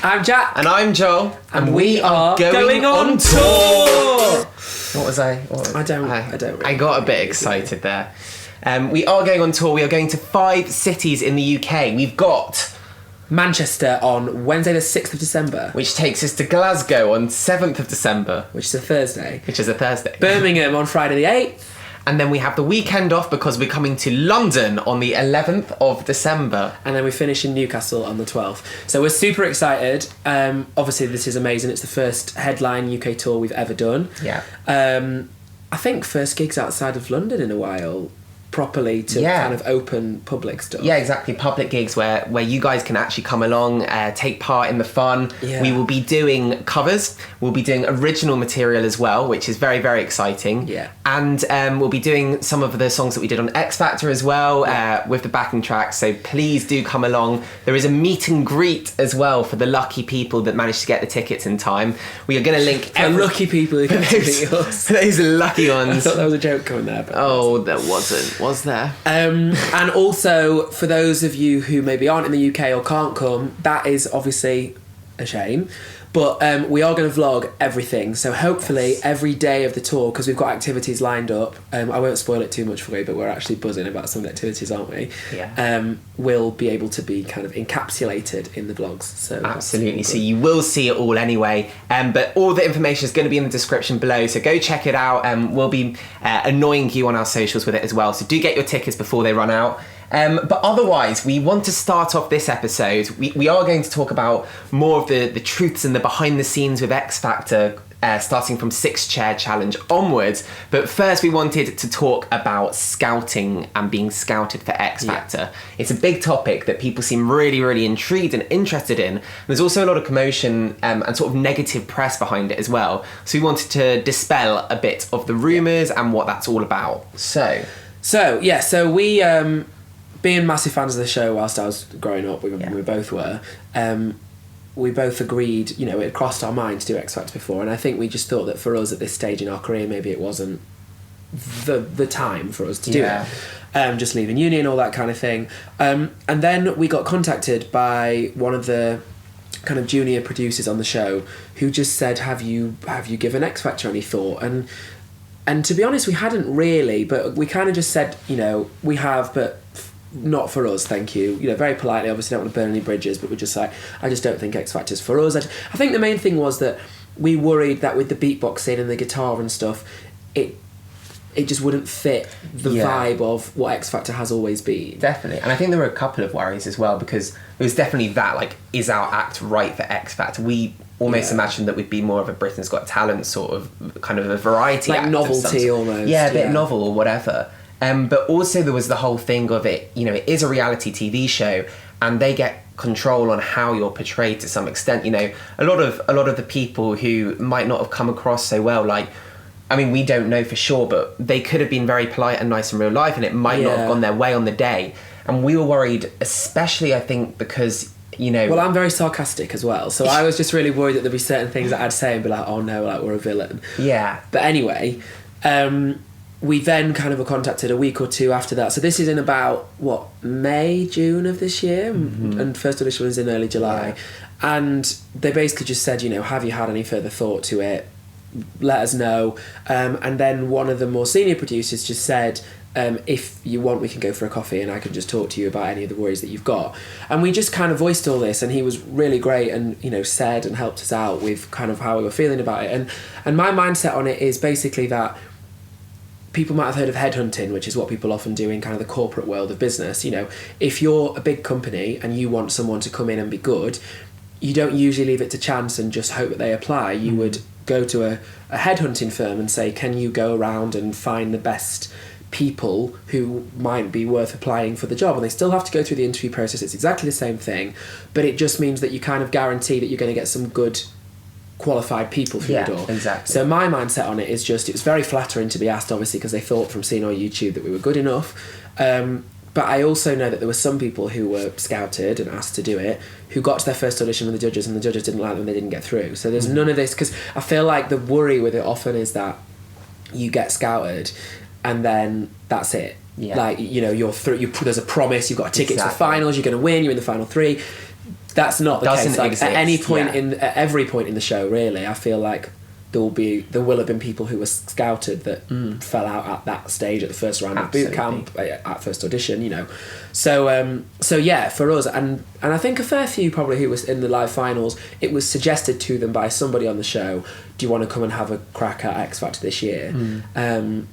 I'm Jack. And I'm Joel. And we are going on tour. What was I? I don't really I got a bit excited there. We are going on tour. We are going to 5 cities in the UK. We've got Manchester on Wednesday the 6th of December. which takes us to Glasgow on 7th of December. Which is a Thursday. Birmingham on Friday the 8th. And then we have the weekend off because we're coming to London on the 11th of December. And then we finish in Newcastle on the 12th. So we're super excited. Obviously, this is amazing. It's the first headline UK tour we've ever done. Yeah. I think first gigs outside of London in a while, properly to kind of open public stuff. Yeah, exactly. Public gigs where you guys can actually come along, take part in the fun. Yeah. We will be doing covers. We'll be doing original material as well, which is very, very exciting. Yeah. And we'll be doing some of the songs that we did on X Factor as well, with the backing tracks. So please do come along. There is a meet and greet as well for the lucky people that managed to get the tickets in time. We are going to link lucky people who get to meet us. Those lucky I ones. thought there was a joke coming there. Oh, there wasn't. Was there? And also, for those of you who maybe aren't in the UK or can't come, that is obviously a shame. But we are going to vlog everything. So hopefully every day of the tour, because we've got activities lined up, I won't spoil it too much for you, but we're actually buzzing about some of the activities, aren't we? Yeah. We'll be able to be kind of encapsulated in the vlogs. So absolutely. So you will see it all anyway. But all the information is going to be in the description below. So go check it out. We'll be annoying you on our socials with it as well. So do get your tickets before they run out. But otherwise, we want to start off this episode. We are going to talk about more of the truths and the behind the scenes with X Factor, starting from 6-chair challenge onwards. But first, we wanted to talk about scouting and being scouted for X Factor. Yeah. It's a big topic that people seem really, really intrigued and interested in. There's also a lot of commotion and sort of negative press behind it as well. So we wanted to dispel a bit of the rumours and what that's all about. So we... being massive fans of the show whilst I was growing up, we both were, we both agreed, it crossed our mind to do X Factor before, and I think we just thought that for us at this stage in our career, maybe it wasn't the time for us to do it. Just leaving uni and all that kind of thing. And then we got contacted by one of the kind of junior producers on the show who just said, have you given X Factor any thought? And to be honest, we hadn't really, but we kind of just said, we have, but not for us, thank you. Very politely, obviously don't want to burn any bridges, but we're just like, I just don't think X Factor's for us. I think the main thing was that we worried that with the beatboxing and the guitar and stuff, it just wouldn't fit the vibe of what X Factor has always been. Definitely. And I think there were a couple of worries as well, because it was definitely that, like, is our act right for X Factor? We almost imagined that we'd be more of a Britain's Got Talent sort of, kind of a variety like act. Novelty almost. Yeah, a bit novel or whatever. But also there was the whole thing of it, it is a reality TV show and they get control on how you're portrayed to some extent. A lot of the people who might not have come across so well, we don't know for sure, but they could have been very polite and nice in real life and it might not have gone their way on the day. And we were worried, especially I think because, Well, I'm very sarcastic as well, so I was just really worried that there'd be certain things that I'd say and be like, oh no, like we're a villain. Yeah. But anyway, we then kind of were contacted a week or two after that. So this is in about, May, June of this year? Mm-hmm. And first audition was in early July. Yeah. And they basically just said, have you had any further thought to it? Let us know. And then one of the more senior producers just said, if you want, we can go for a coffee and I can just talk to you about any of the worries that you've got. And we just kind of voiced all this, and he was really great and, said and helped us out with kind of how we were feeling about it. And my mindset on it is basically that people might have heard of headhunting, which is what people often do in kind of the corporate world of business. If you're a big company and you want someone to come in and be good, you don't usually leave it to chance and just hope that they apply. You would go to a headhunting firm and say, can you go around and find the best people who might be worth applying for the job? And they still have to go through the interview process. It's exactly the same thing, but it just means that you kind of guarantee that you're going to get some good qualified people through the door. Exactly. So my mindset on it is just, it was very flattering to be asked, obviously, because they thought from seeing on YouTube that we were good enough. But I also know that there were some people who were scouted and asked to do it, who got to their first audition with the judges and the judges didn't like them, they didn't get through. So there's none of this, because I feel like the worry with it often is that you get scouted and then that's it. Yeah. Like, you're through, there's a promise, you've got a ticket to the finals, you're going to win, you're in the final 3. That's not the Doesn't case. Like, exist, at any point yeah. at every point in the show, really, I feel like there will have been people who were scouted that fell out at that stage at the first round of boot camp, at first audition, you know. So yeah, for us, and I think a fair few probably who was in the live finals, it was suggested to them by somebody on the show, do you want to come and have a crack at X Factor this year? And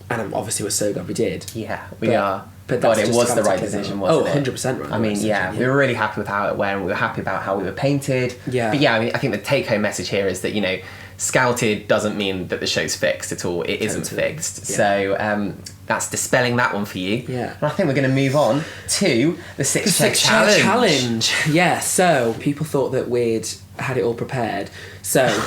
obviously we're so glad we did. Yeah, we are. But God, it was the right decision, wasn't it? 100% right. I mean, we were really happy with how it went. We were happy about how we were painted. Yeah. But yeah, I mean, I think the take-home message here is that, you know, scouted doesn't mean that the show's fixed at all. It isn't fixed. Yeah. So that's dispelling that one for you. Yeah. And I think we're going to move on to the six-chair challenge. Yeah, so people thought that we'd had it all prepared. So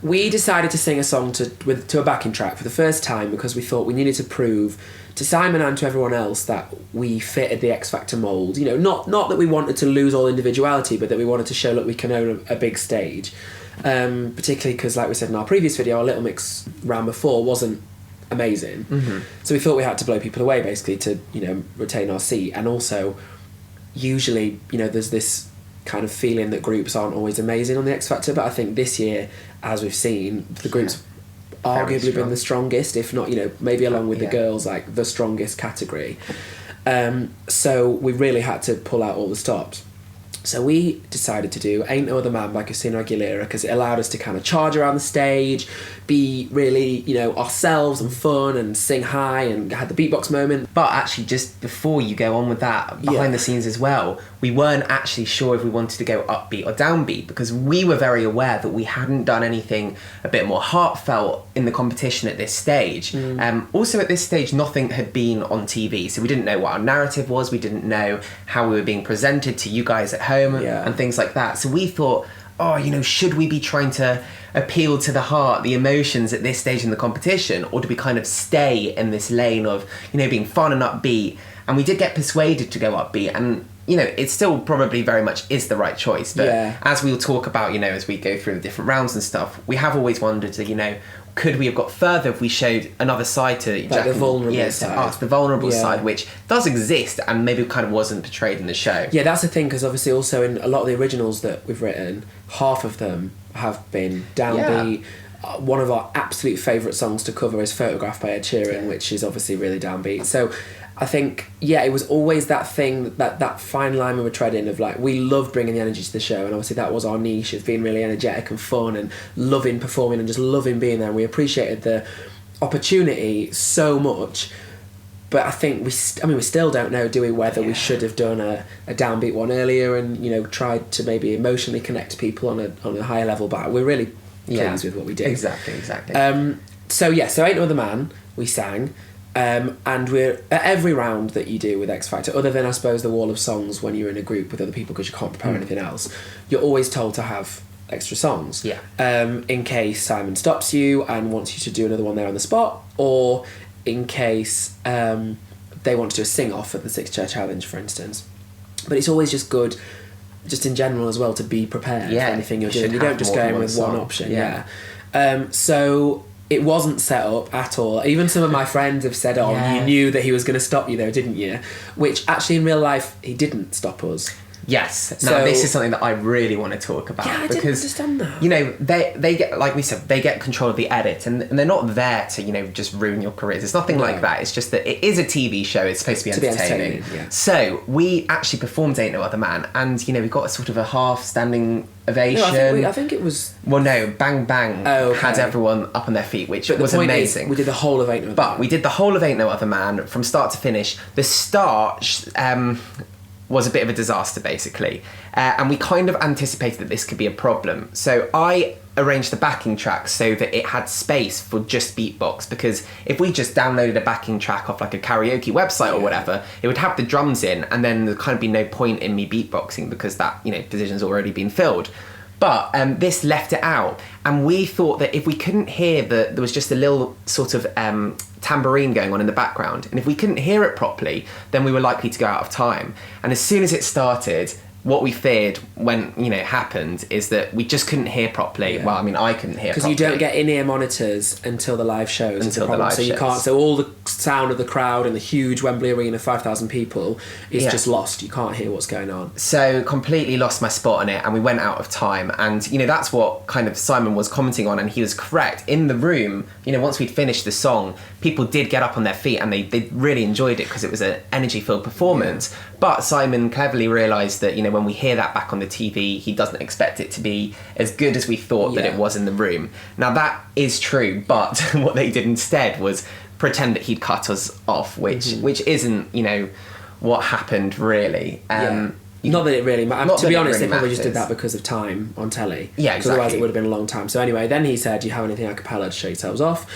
we decided to sing a song to a backing track for the first time because we thought we needed to prove to Simon and to everyone else that we fitted the X Factor mould. You know, not that we wanted to lose all individuality, but that we wanted to show that we can own a big stage. Particularly because, like we said in our previous video, our Little Mix round before wasn't amazing. So we thought we had to blow people away, basically, to, you know, retain our seat. And also, usually, you know, there's this kind of feeling that groups aren't always amazing on the X Factor, but I think this year, as we've seen, the groups arguably been the strongest, if not, you know, maybe along with the girls, like the strongest category. So we really had to pull out all the stops. So we decided to do Ain't No Other Man by Christina Aguilera because it allowed us to kind of charge around the stage, be really, you know, ourselves and fun and sing high and had the beatbox moment. But actually, just before you go on with that, behind the scenes as well, we weren't actually sure if we wanted to go upbeat or downbeat because we were very aware that we hadn't done anything a bit more heartfelt in the competition at this stage. Also at this stage, nothing had been on TV, so we didn't know what our narrative was, we didn't know how we were being presented to you guys at home and things like that. So we thought, oh, you know, should we be trying to appeal to the heart, the emotions at this stage in the competition, or do we kind of stay in this lane of, you know, being fun and upbeat? And we did get persuaded to go upbeat, and you know, it still probably very much is the right choice. But as we'll talk about, you know, as we go through the different rounds and stuff, we have always wondered, you know, could we have got further if we showed another side to Jack? The vulnerable side. To us, the vulnerable side, which does exist and maybe kind of wasn't portrayed in the show. Yeah, that's the thing, because obviously also in a lot of the originals that we've written, half of them have been downbeat. One of our absolute favourite songs to cover is Photograph by Ed Sheeran, which is obviously really downbeat. So I think, it was always that thing, that fine line we were treading of like, we loved bringing the energy to the show, and obviously that was our niche of being really energetic and fun and loving performing and just loving being there, and we appreciated the opportunity so much. But I think we still don't know, do we, whether we should have done a downbeat one earlier and, you know, tried to maybe emotionally connect people on a higher level, but we're really pleased with what we did. Exactly. So Ain't No Other Man, we sang. And we're at every round that you do with X Factor, other than I suppose the wall of songs when you're in a group with other people because you can't prepare anything else, you're always told to have extra songs in case Simon stops you and wants you to do another one there on the spot, or in case they want to do a sing-off at the 6-chair challenge, for instance. But it's always just good, just in general as well, to be prepared for anything you're doing. You don't just go in with one option. So it wasn't set up at all. Even some of my friends have said, you knew that he was going to stop you though, didn't you? Which actually in real life, he didn't stop us. Yes. Now this is something that I really want to talk about. I because, didn't understand that. You know, they get, like we said, they get control of the edit, and they're not there to, you know, just ruin your careers. It's nothing like that. It's just that it is a TV show. It's supposed to be entertaining. So we actually performed Ain't No Other Man, and, you know, we got a sort of a half standing ovation. No, I think it was... Well, no, Bang Bang had everyone up on their feet, which was amazing. We did the whole of Ain't No Other Man. But we did the whole of Ain't No Other Man from start to finish. The start... was a bit of a disaster, basically. And we kind of anticipated that this could be a problem. So I arranged the backing track so that it had space for just beatbox, because if we just downloaded a backing track off like a karaoke website or whatever, it would have the drums in, and then there'd kind of be no point in me beatboxing because that, you know, position's already been filled. But this left it out, and we thought that if we couldn't hear there was just a little sort of tambourine going on in the background, and if we couldn't hear it properly, then we were likely to go out of time. And as soon as it started, what we feared when, you know, it happened is that we just couldn't hear properly. Yeah. Well, I mean, I couldn't hear because properly. you don't get in-ear monitors until the live shows. Until the live so you shows. can't. So all the sound of the crowd in the huge Wembley Arena, 5,000 people, is just lost. You can't hear what's going on. So completely lost my spot on it, and we went out of time. And you know, that's what kind of Simon was commenting on, and he was correct. In the room, you know, once we'd finished the song, people did get up on their feet, and they really enjoyed it because it was an energy-filled performance. Yeah. But Simon cleverly realised that, you know, when we hear that back on the TV, he doesn't expect it to be as good as we thought that it was in the room. Now that is true, but what they did instead was pretend that he'd cut us off, which isn't, you know, what happened really. Not that it really matters. To be honest, really they probably matters. just did that because of time on telly. Yeah, exactly. Otherwise it would have been a long time. So anyway, then he said, do you have anything a cappella to show yourselves off?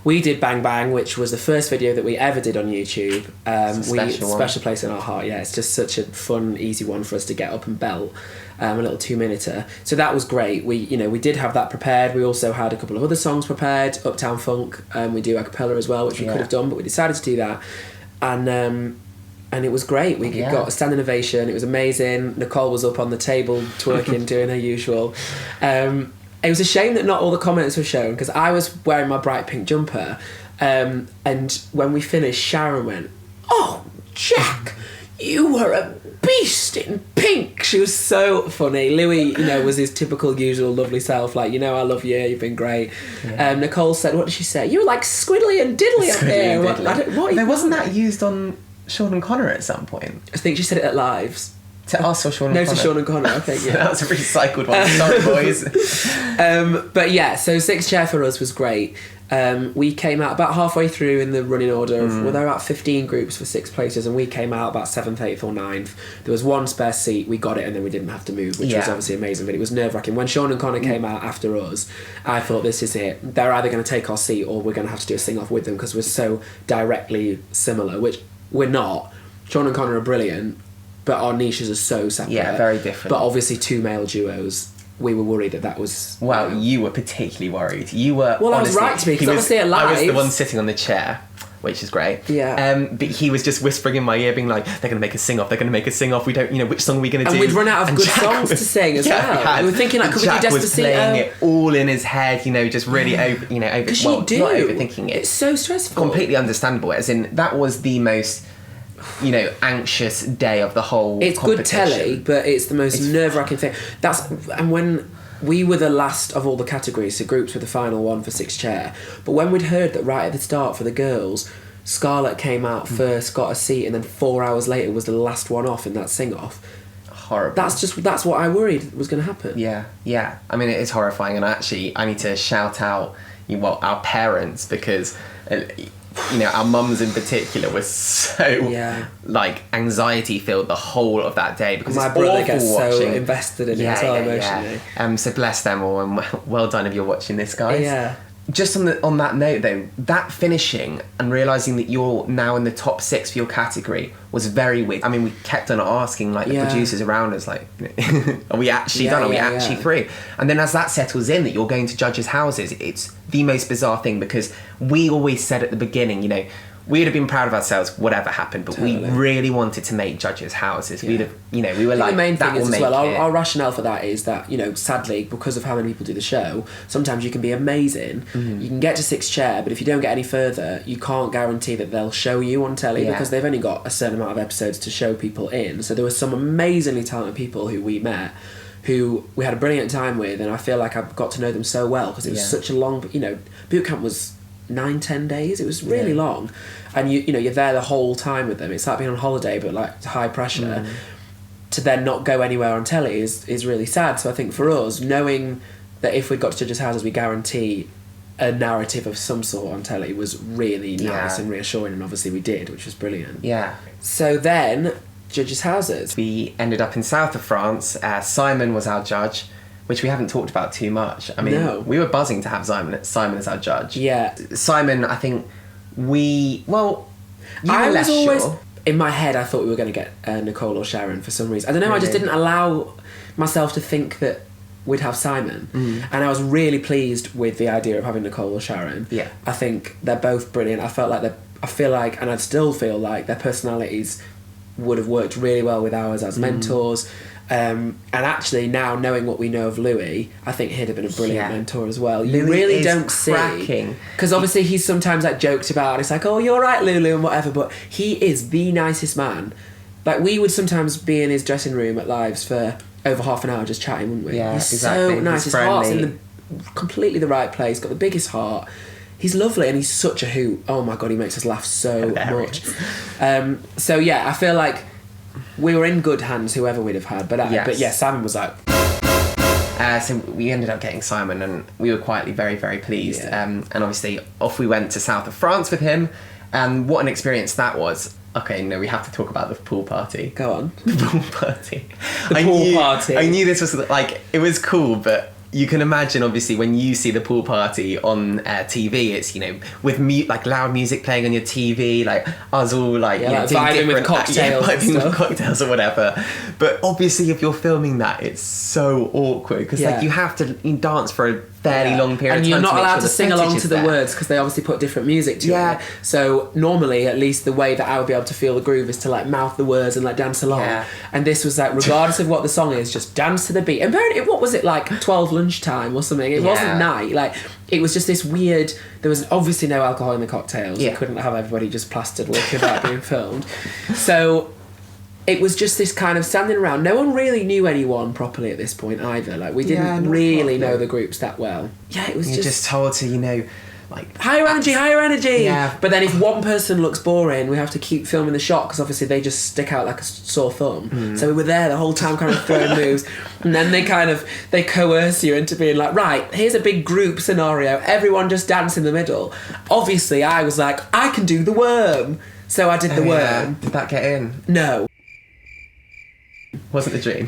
We did Bang Bang, which was the first video that we ever did on YouTube. Special place in our heart. Yeah, it's just such a fun, easy one for us to get up and belt. A little 2-minuter. So that was great. We did have that prepared. We also had a couple of other songs prepared. Uptown Funk. We do a cappella as well, which we could have done, but we decided to do that. And it was great. We got a standing ovation. It was amazing. Nicole was up on the table twerking, doing her usual. It was a shame that not all the comments were shown because I was wearing my bright pink jumper, and when we finished, Sharon went, "Oh, Jack, you were a beast in pink." She was so funny. Louis, you know, was his typical, usual, lovely self. Like, you know, I love you. You've been great. Yeah. Nicole said, "What did she say? You were like squiddly and diddly up there." What wasn't that used on Sean and Connor at some point? I think she said it at Lives. To us or Sean and Connor? No, to Sean and Connor, I think, yeah. That was a recycled one. Sorry, boys. But yeah, so 6 Chair for us was great. We came out about halfway through in the running order of, well, there were about 15 groups for 6 places, and we came out about 7th, 8th or 9th. There was one spare seat, we got it, and then we didn't have to move, which was obviously amazing, but it was nerve-wracking. When Sean and Connor came out after us, I thought, this is it. They're either going to take our seat or we're going to have to do a sing-off with them because we're so directly similar, which we're not. Sean and Connor are brilliant, but our niches are so separate. Yeah, very different. But obviously 2 male duos, we were worried that was... Well, you were particularly worried. You were, well, honestly, I was right to be, because obviously at Live... I was the one sitting on the chair, which is great. Yeah. But he was just whispering in my ear, being like, they're going to make a sing-off, they're going to make a sing-off, we don't, you know, which song are we going to do? And we'd run out of good songs to sing as well. We were thinking, like, could we do Jack was Despacito? playing it all in his head, you know, just really not overthinking it. It's so stressful. Completely understandable, as in, that was the most... you know, anxious day of the whole It's competition. good telly, but it's the most nerve-wracking thing. And when we were the last of all the categories, so groups were the final one for 6 Chair, but when we'd heard that right at the start for the girls, Scarlett came out first, got a seat, and then 4 hours later was the last one off in that sing-off. Horrible. That's what I worried was going to happen. Yeah. I mean, it is horrifying, and actually, I need to shout out, our parents, because... you know, our mums in particular were so like anxiety filled the whole of that day because my it's brother awful gets watching. so invested in it as well emotionally. So bless them all, and well done if you're watching this, guys. Yeah. Just on that note though, that finishing and realising that you're now in the top 6 for your category was very weird. I mean, we kept on asking like the producers around us, like, are we actually done? Are we actually through? And then as that settles in, that you're going to judges' houses, it's the most bizarre thing because we always said at the beginning, you know, we would have been proud of ourselves whatever happened, but we really wanted to make judges' houses. We'd have, you know, we were like, the main that thing will is as make well, it. our rationale for that is that, you know, sadly, because of how many people do the show, sometimes you can be amazing, you can get to 6 Chair, but if you don't get any further, you can't guarantee that they'll show you on telly because they've only got a certain amount of episodes to show people in. So there were some amazingly talented people who we met who we had a brilliant time with, and I feel like I've got to know them so well because it was such a long, you know, boot camp was 9-10 days. It was really long, and you know, you're there the whole time with them. It's like being on holiday, but like high pressure. To then not go anywhere on telly is really sad. So I think for us, knowing that if we got to judges' houses, we guarantee a narrative of some sort on telly was really nice and reassuring, and obviously we did, which was brilliant. So then judges' houses, we ended up in south of France. Simon was our judge, which we haven't talked about too much. I mean, we were buzzing to have Simon as our judge. Simon, I think you were less sure. In my head, I thought we were going to get Nicole or Sharon for some reason. I don't know, I just didn't allow myself to think that we'd have Simon. And I was really pleased with the idea of having Nicole or Sharon. I think they're both brilliant. I feel like, and I still feel like their personalities would have worked really well with ours as mentors. And actually now knowing what we know of Louis, I think he'd have been a brilliant mentor as well. You Louis really is don't cracking. see, because obviously he's sometimes like joked about and it's like, oh, you're right, Lulu, and whatever, but he is the nicest man. Like, we would sometimes be in his dressing room at Lives for over half an hour just chatting, wouldn't we? Yeah, he's exactly. so nice. He's His heart's friendly. in completely the right place, got the biggest heart. He's lovely and he's such a hoot. Oh my God, he makes us laugh so much. So yeah, I feel like we were in good hands, whoever we'd have had. But yeah, Simon was like... So we ended up getting Simon, and we were quietly very, very pleased. Yeah. And obviously off we went to south of France with him, and what an experience that was. Okay, no, we have to talk about the pool party. Go on. The pool party. The pool party. I knew this was, like, it was cool, but you can imagine, obviously, when you see the pool party on TV, it's, you know, with like loud music playing on your TV, like us all like, you know, like doing vibing with different- cocktails and vibing with stuff. cocktails or whatever. But obviously, if you're filming that, it's so awkward because like you have to dance for a fairly long period and of time. you're not make allowed sure to the sing footage along is to the there. words because they obviously put different music to it. So normally, at least the way that I would be able to feel the groove is to like mouth the words and like dance along. Yeah. And this was like, regardless of what the song is, just dance to the beat. And what was it, like 12 lunchtime or something? It wasn't night. Like, it was just this weird... There was obviously no alcohol in the cocktails. You couldn't have everybody just plastered liquor without being filmed. So... It was just this kind of standing around. No one really knew anyone properly at this point either. Like, we didn't really know the groups that well. Yeah, it was You're just told to, you know, like... higher energy! Yeah. But then if one person looks boring, we have to keep filming the shot because obviously they just stick out like a sore thumb. So we were there the whole time kind of throwing moves. And then they coerce you into being like, right, here's a big group scenario. Everyone just dance in the middle. Obviously, I was like, I can do the worm. So I did the worm. Did that get in? No. Wasn't the dream.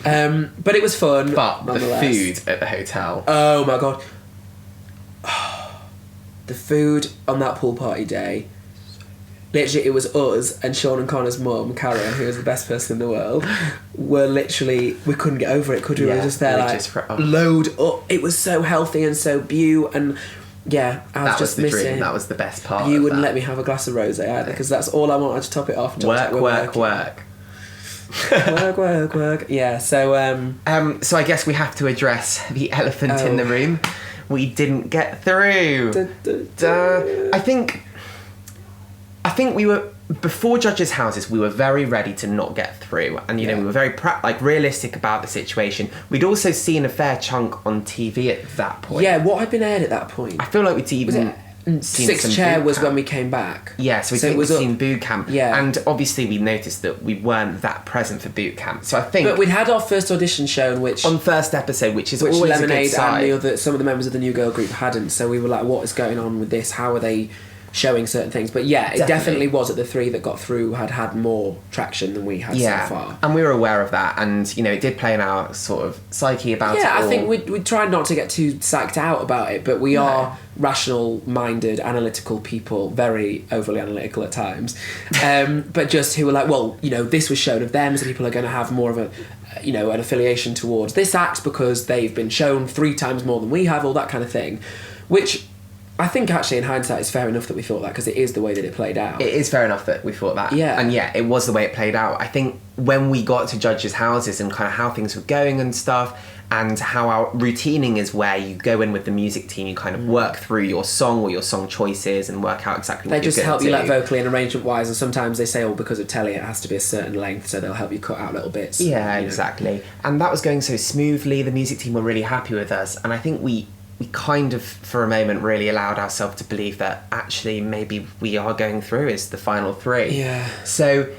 But it was fun. But the nonetheless. food at the hotel. Oh my God. The food on that pool party day, literally it was us and Sean and Connor's mum, Karen, who was the best person in the world, were literally, we couldn't get over it, could we? We were just there like, load up. It was so healthy and so beau, and yeah, I was just missing. Dream. That was the best part. You wouldn't let me have a glass of rosé either, because that's all I wanted to top it off. Work. work. Yeah, so... So I guess we have to address the elephant in the room. We didn't get through. I think we were... Before Judges' Houses, we were very ready to not get through. And, you know, we were very realistic about the situation. We'd also seen a fair chunk on TV at that point. Yeah, what had been aired at that point? I feel like we'd even... Sixth Chair was when we came back. Yeah, so we'd seen boot camp. Yeah. And obviously we noticed that we weren't that present for boot camp. So I think... But we'd had our first audition shown, which... On first episode, which is always Lemonade a good sign. and some of the members of the New Girl group hadn't. So we were like, what is going on with this? How are they showing certain things? But yeah, it definitely was that the three that got through had more traction than we had so far. And we were aware of that. And, you know, it did play in our sort of psyche about it all. Yeah, I think we tried not to get too psyched out about it, but we are... rational-minded, analytical people, very overly analytical at times, but just who were like, well, you know, this was shown of them, so people are going to have more of a, you know, an affiliation towards this act because they've been shown 3 times more than we have, all that kind of thing, which I think actually in hindsight is fair enough that we thought that because it is the way that it played out. It is fair enough that we thought that. Yeah. And yeah, it was the way it played out. I think when we got to Judges' Houses and kind of how things were going and stuff, and how our routining is where you go in with the music team, you kind of work through your song or your song choices and work out exactly what you're going to do. They just help you like vocally and arrangement-wise, and sometimes they say, oh, because of telly it has to be a certain length, so they'll help you cut out little bits. Yeah, exactly. And that was going so smoothly, the music team were really happy with us, and I think we kind of, for a moment, really allowed ourselves to believe that actually maybe we are going through as the final 3. Yeah. So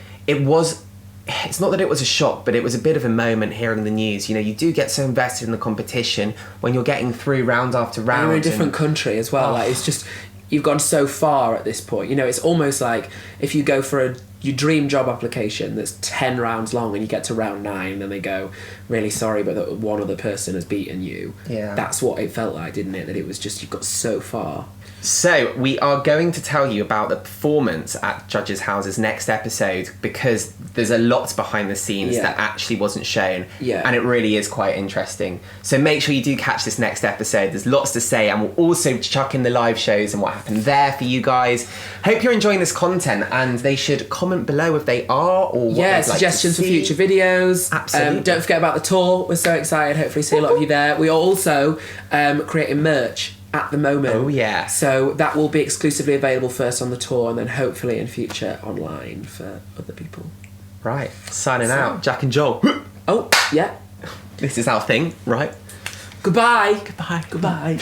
it's not that it was a shock, but it was a bit of a moment hearing the news. You know, you do get so invested in the competition when you're getting through round after round. And you're in a different country as well. Like, it's just, you've gone so far at this point. You know, it's almost like if you go for your dream job application that's 10 rounds long and you get to round 9 and they go, really sorry, but that one other person has beaten you. Yeah. That's what it felt like, didn't it? That it was just, you've got so far. So, we are going to tell you about the performance at Judges' Houses next episode because there's a lot behind the scenes that actually wasn't shown. Yeah. And it really is quite interesting. So make sure you do catch this next episode. There's lots to say, and we'll also chuck in the live shows and what happened there for you guys. Hope you're enjoying this content, and they should comment comment below if they are or what Yeah, they'd like suggestions to for see. future videos. Absolutely. Don't forget about the tour. We're so excited. Hopefully see a lot of you there. We are also creating merch at the moment. Oh, yeah. So that will be exclusively available first on the tour and then hopefully in future online for other people. Right, signing out. Jack and Joel. Oh, yeah. This is our thing, right? Goodbye. Goodbye. Goodbye.